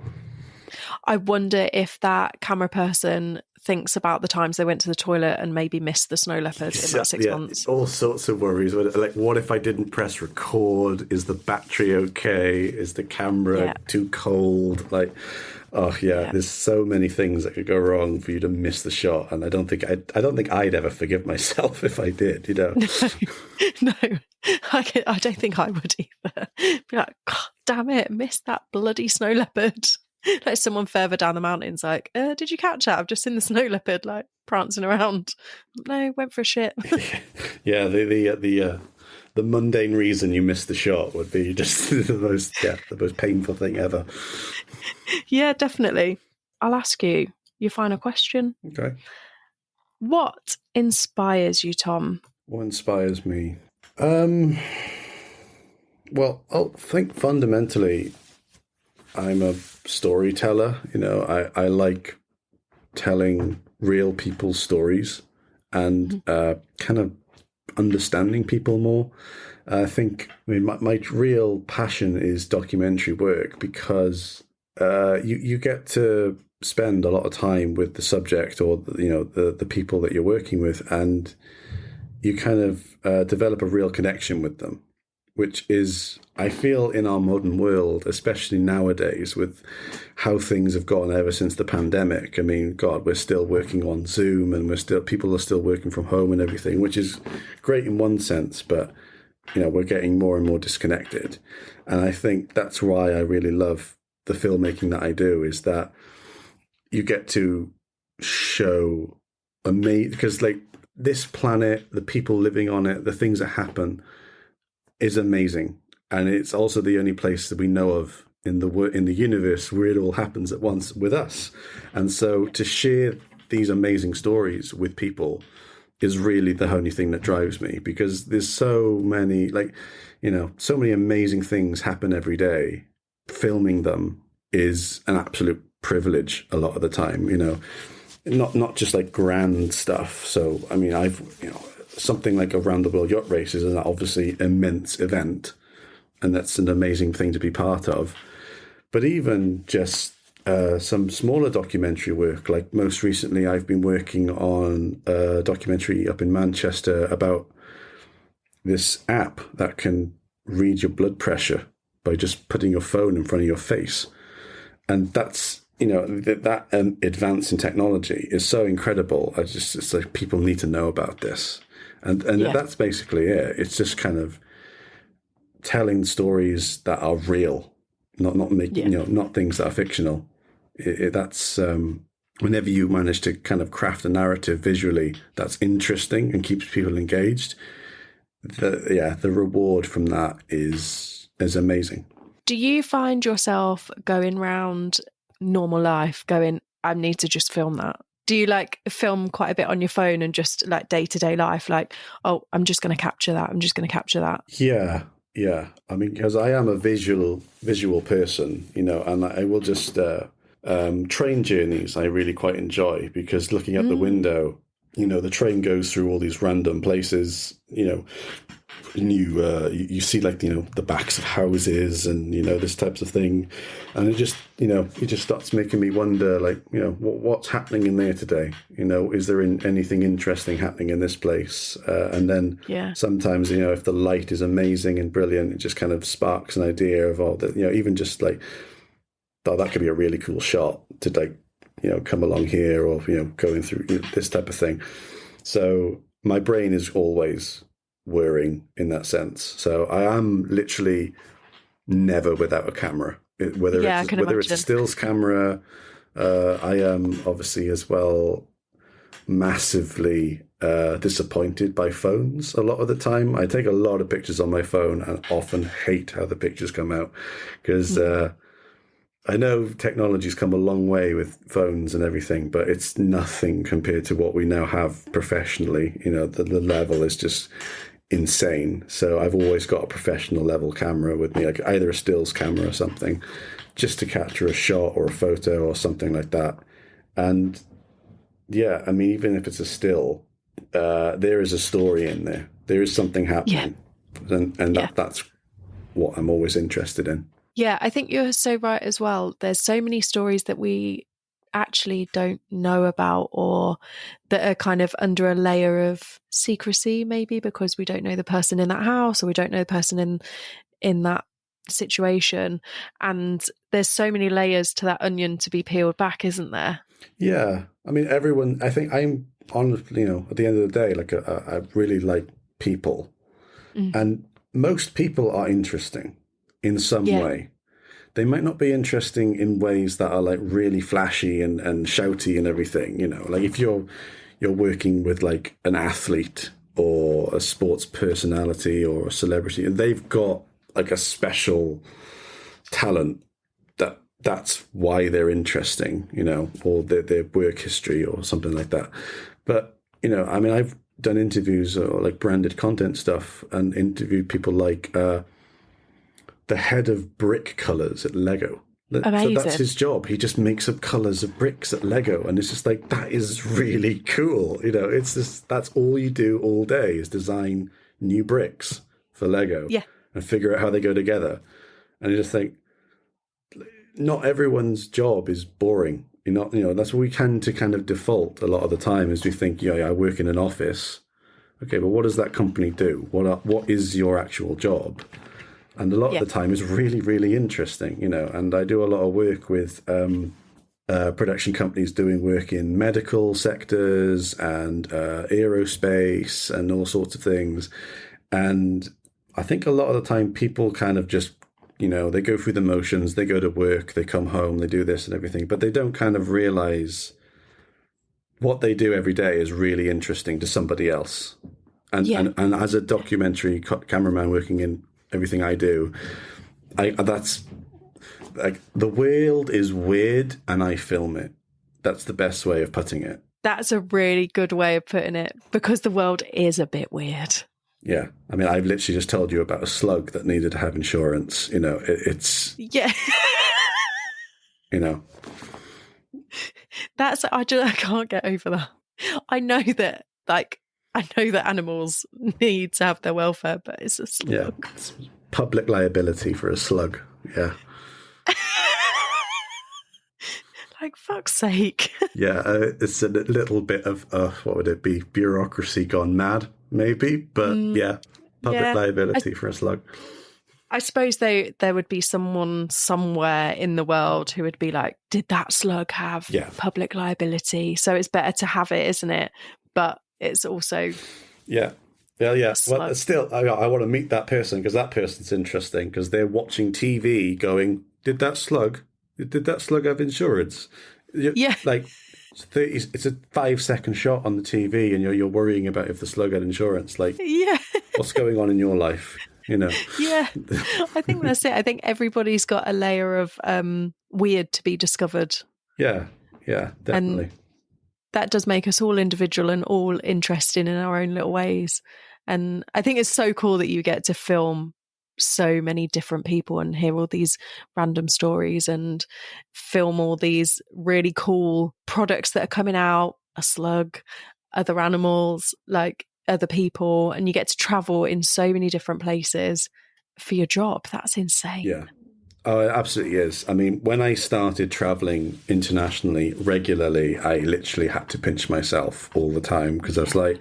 I wonder if that camera person thinks about the times they went to the toilet and maybe missed the snow leopard in that 6 months. All sorts of worries. Like, what if I didn't press record? Is the battery okay? Is the camera too cold? Like, there's so many things that could go wrong for you to miss the shot. And I don't think I'd ever forgive myself if I did, you know. No, I don't think I would either. Be like, God damn it, missed that bloody snow leopard. Like someone further down the mountains, like, did you catch that? I've just seen the snow leopard like prancing around. No, went for a shit. Yeah, the mundane reason you missed the shot would be just the most painful thing ever. Yeah, definitely. I'll ask you your final question. Okay. What inspires you, Tom? What inspires me? Well, I think fundamentally, I'm a storyteller. You know, I like telling real people's stories and kind of understanding people more. I mean, my real passion is documentary work, because you get to spend a lot of time with the subject, or, you know, the people that you're working with, and you kind of develop a real connection with them, which is, I feel, in our modern world, especially nowadays with how things have gone ever since the pandemic. I mean, God, we're still working on Zoom, and people are still working from home and everything, which is great in one sense, but, you know, we're getting more and more disconnected. And I think that's why I really love the filmmaking that I do, is that you get to show because, like, this planet, the people living on it, the things that happen is amazing. And it's also the only place that we know of in the universe where it all happens at once with us. And so to share these amazing stories with people is really the only thing that drives me, because there's so many, like, you know, so many amazing things happen every day. Filming them is an absolute privilege a lot of the time, you know, not just like grand stuff. So, I mean, something like a round the world yacht race is an obviously immense event, and that's an amazing thing to be part of. But even just some smaller documentary work, like most recently I've been working on a documentary up in Manchester about this app that can read your blood pressure by just putting your phone in front of your face. And that's, you know, that advance in technology is so incredible. It's like, people need to know about this. And that's basically it. It's just kind of telling stories that are real, not making, you know, not things that are fictional. That's whenever you manage to kind of craft a narrative visually that's interesting and keeps people engaged, the reward from that is amazing. Do you find yourself going round normal life going, I need to just film that? Do you like film quite a bit on your phone and just like day-to-day life, like, oh, I'm just going to capture that, I'm just going to capture that? Yeah. I mean, because I am a visual person, you know, and I will just train journeys I really quite enjoy, because looking out the window, you know, the train goes through all these random places, you know, and you see, like, you know, the backs of houses and, you know, this types of thing. And it just, you know, it just starts making me wonder, like, you know, what's happening in there today? You know, is there anything interesting happening in this place? And then sometimes, you know, if the light is amazing and brilliant, it just kind of sparks an idea of, all that, you know, even just like, oh, that could be a really cool shot to, like, you know, come along here, or, you know, going through this type of thing. So my brain is always whirring in that sense. So I am literally never without a camera. Yeah, I can Whether it's a imagine. stills camera. I am obviously as well massively disappointed by phones a lot of the time. I take a lot of pictures on my phone and often hate how the pictures come out because I know technology's come a long way with phones and everything, but it's nothing compared to what we now have professionally. The level is just insane. So I've always got a professional level camera with me, like either a stills camera or something, just to capture a shot or a photo or something like that. And yeah, I mean, even if it's a still, there is a story in there. There is something Yeah. happening, and Yeah. that's what I'm always interested in. Yeah, I think you're so right as well. There's so many stories that we actually don't know about, or that are kind of under a layer of secrecy, maybe because we don't know the person in that house, or we don't know the person in that situation. And there's so many layers to that onion to be peeled back, isn't there? Yeah, I mean, everyone. I think I'm on. At the end of the day, like I really like people, Mm. and most people are interesting in some Yeah. way. They might not be interesting in ways that are like really flashy and shouty and everything. Like if you're working with like an athlete or a sports personality or a celebrity, and they've got like a special talent that's why they're interesting, or their work history or something like that. But, I mean, I've done interviews or like branded content stuff and interviewed people like the head of brick colors at Lego. So that's Amazing. his job. He just makes up colors of bricks at Lego. And it's just like, that is really cool. It's just, that's all you do all day is design new bricks for Lego Yeah. and figure out how they go together. And you just think, not everyone's job is boring. That's what we tend to kind of default a lot of the time is we think, I work in an office. Okay, but what does that company do? What is your actual job? And a lot of the time is really, really interesting, and I do a lot of work with production companies doing work in medical sectors and aerospace and all sorts of things. And I think a lot of the time people kind of just they go through the motions, they go to work, they come home, they do this and everything, but they don't kind of realize what they do every day is really interesting to somebody else. And as a documentary cameraman working in everything I do, that's like the world is weird and I film it. That's the best way of putting it. That's a really good way of putting it, because the world is a bit weird. Yeah. I mean, I've literally just told you about a slug that needed to have insurance. It's... Yeah. That's, I can't get over that. I know that animals need to have their welfare, but it's a slug. Yeah. It's public liability for a slug. Yeah. Like, fuck's sake. Yeah. It's a little bit of, what would it be? Bureaucracy gone mad, maybe. But yeah, public liability for a slug. I suppose there would be someone somewhere in the world who would be like, did that slug have public liability? So it's better to have it, isn't it? But it's also... Yeah. Well, yeah. Well, still, I want to meet that person because that person's interesting because they're watching TV going, did that slug have insurance? Yeah. Like, it's a 5-second shot on the TV and you're worrying about if the slug had insurance. Like, what's going on in your life? Yeah, I think that's it. I think everybody's got a layer of weird to be discovered. Yeah, definitely. And that does make us all individual and all interesting in our own little ways. And I think it's so cool that you get to film so many different people and hear all these random stories and film all these really cool products that are coming out, a slug, other animals, like other people, and you get to travel in so many different places for your job. That's insane. Yeah. Oh, it absolutely is. I mean, when I started traveling internationally regularly, I literally had to pinch myself all the time because I was like,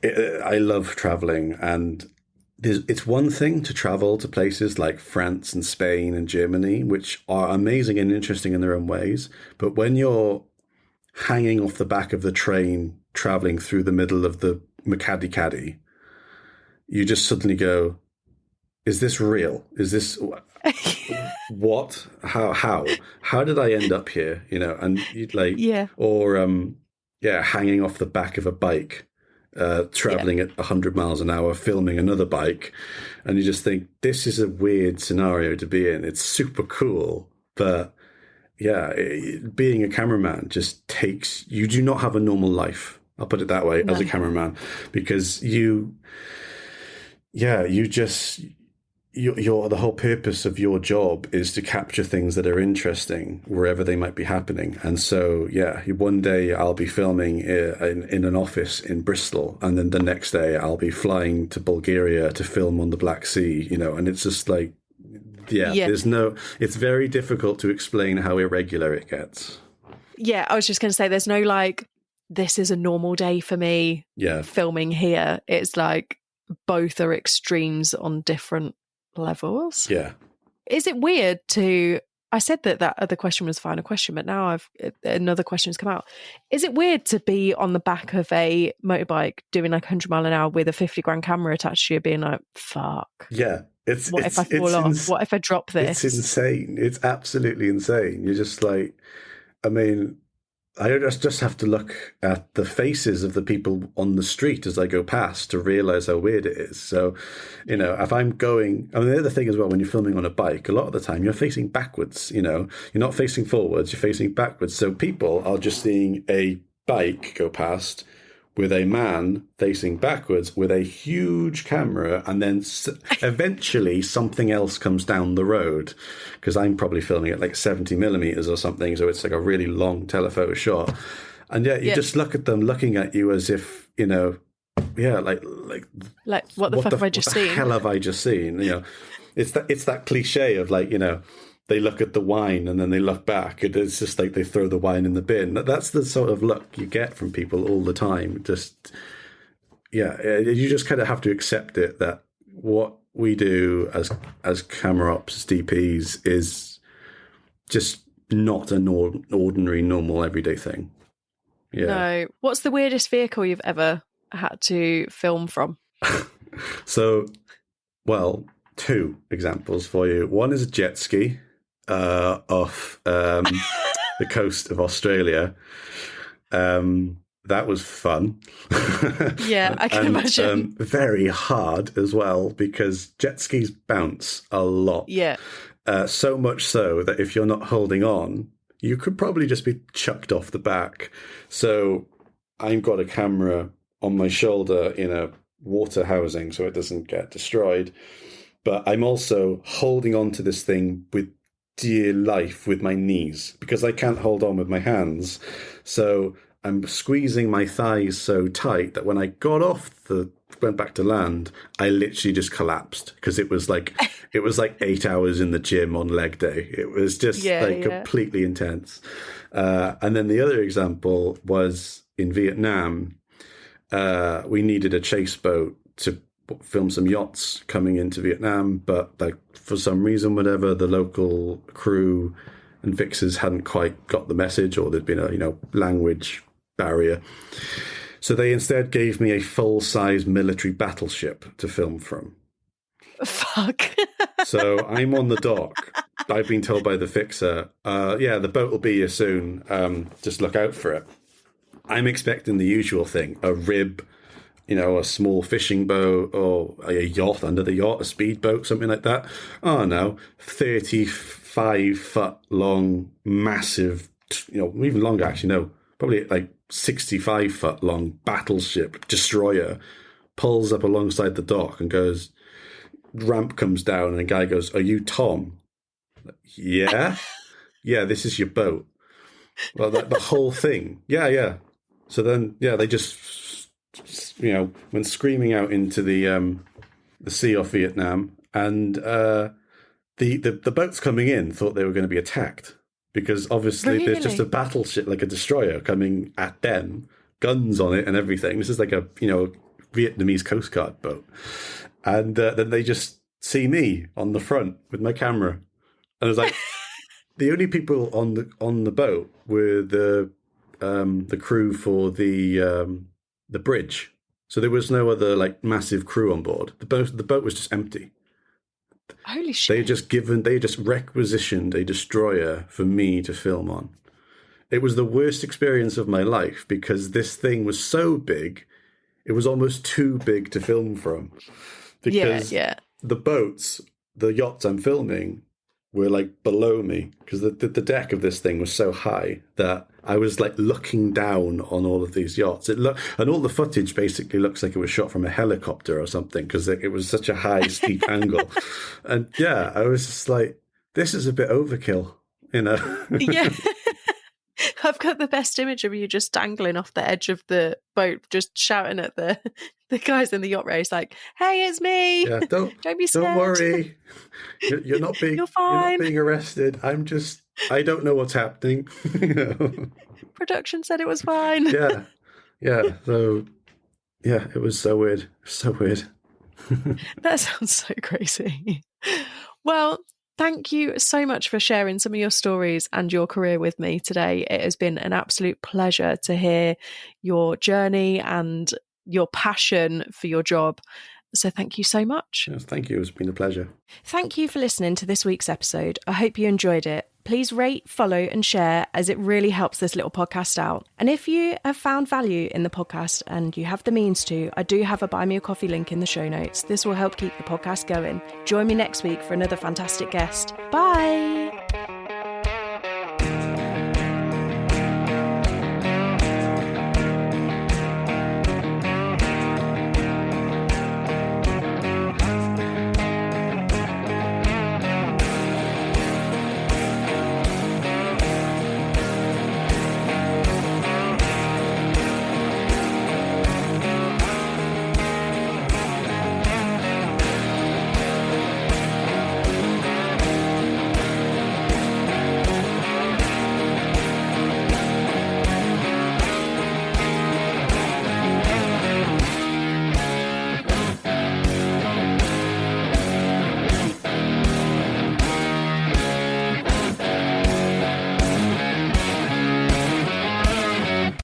I love traveling. And it's one thing to travel to places like France and Spain and Germany, which are amazing and interesting in their own ways. But when you're hanging off the back of the train, traveling through the middle of the Makadi, you just suddenly go, is this real? Is this what? How did I end up here? And you'd like, Yeah. or hanging off the back of a bike, traveling at 100 miles an hour, filming another bike, and you just think this is a weird scenario to be in. It's super cool, but being a cameraman just takes. You do not have a normal life. I'll put it that way, as a cameraman, because you just. The whole purpose of your job is to capture things that are interesting wherever they might be happening. And so, one day I'll be filming in an office in Bristol, and then the next day I'll be flying to Bulgaria to film on the Black Sea, and it's just like, it's very difficult to explain how irregular it gets. Yeah, I was just going to say, there's no like, this is a normal day for me filming here. It's like both are extremes on different levels. Yeah. Is it weird I said that other question was a final question, but now another question has come out. Is it weird to be on the back of a motorbike doing like 100 mile an hour with a 50 grand camera attached to you, being like, fuck. Yeah. What if I fall off? What if I drop this? It's insane. It's absolutely insane. You're just like, I mean, I just have to look at the faces of the people on the street as I go past to realize how weird it is. So, if I'm going, the other thing as well, when you're filming on a bike, a lot of the time you're facing backwards, you're not facing forwards, you're facing backwards. So people are just seeing a bike go past with a man facing backwards with a huge camera, and then eventually something else comes down the road, because I'm probably filming at like 70 millimeters or something, so it's like a really long telephoto shot, and you just look at them looking at you as if like what the fuck have I just seen? What the hell have I just seen? It's that cliche of like, they look at the wine and then they look back, and it's just like they throw the wine in the bin. That's the sort of look you get from people all the time. Just, you just kind of have to accept it, that what we do as camera ops, as DPs, is just not an ordinary, normal, everyday thing. Yeah. No. What's the weirdest vehicle you've ever had to film from? So, two examples for you. One is a jet ski off the coast of Australia. That was fun. Yeah, I can imagine. Very hard as well, because jet skis bounce a lot. Yeah. So much so that if you're not holding on, you could probably just be chucked off the back. So I've got a camera on my shoulder in a water housing so it doesn't get destroyed. But I'm also holding on to this thing with dear life with my knees, because I can't hold on with my hands. So I'm squeezing my thighs so tight that when I went back to land, I literally just collapsed, because it was like 8 hours in the gym on leg day. It was just completely intense. And then the other example was in Vietnam. We needed a chase boat to film some yachts coming into Vietnam, but like for some reason, whatever, the local crew and fixers hadn't quite got the message, or there'd been a language barrier. So they instead gave me a full-size military battleship to film from. Fuck. So I'm on the dock. I've been told by the fixer, the boat will be here soon. Just look out for it. I'm expecting the usual thing, a rib, a small fishing boat, or a yacht under the yacht, a speedboat, something like that. Oh no, 35-foot long, massive, even longer actually, no, probably like 65-foot long battleship destroyer pulls up alongside the dock and goes, ramp comes down, and a guy goes, "Are you Tom?" Yeah. Yeah, this is your boat. Well, the whole thing. Yeah. So then, they just, went screaming out into the sea off Vietnam, and the boats coming in thought they were going to be attacked, because obviously there's just a battleship, like a destroyer, coming at them, guns on it and everything. This is like a Vietnamese Coast Guard boat, and then they just see me on the front with my camera, and I was like, the only people on the boat were the crew for the bridge. So there was no other like massive crew on board. The boat was just empty. Holy shit. They just requisitioned a destroyer for me to film on. It was the worst experience of my life because this thing was so big, it was almost too big to film from. Because the boats, the yachts I'm filming, were like below me because the deck of this thing was so high that I was like looking down on all of these yachts. And all the footage basically looks like it was shot from a helicopter or something because it was such a high, steep angle. And yeah, I was just like, this is a bit overkill, you know? Yeah. I've got the best image of you just dangling off the edge of the boat, just shouting at the guys in the yacht race, like, "Hey, it's me! Yeah, don't be scared. Don't worry, you're not being You're fine. You're not being arrested. I don't know what's happening." Production said it was fine. Yeah. So yeah, it was so weird. So weird. That sounds so crazy. Well, thank you so much for sharing some of your stories and your career with me today. It has been an absolute pleasure to hear your journey and your passion for your job. So thank you so much. Yes, thank you. It's been a pleasure. Thank you for listening to this week's episode. I hope you enjoyed it. Please rate, follow and share as it really helps this little podcast out. And if you have found value in the podcast and you have the means to, I do have a Buy Me a Coffee link in the show notes. This will help keep the podcast going. Join me next week for another fantastic guest. Bye.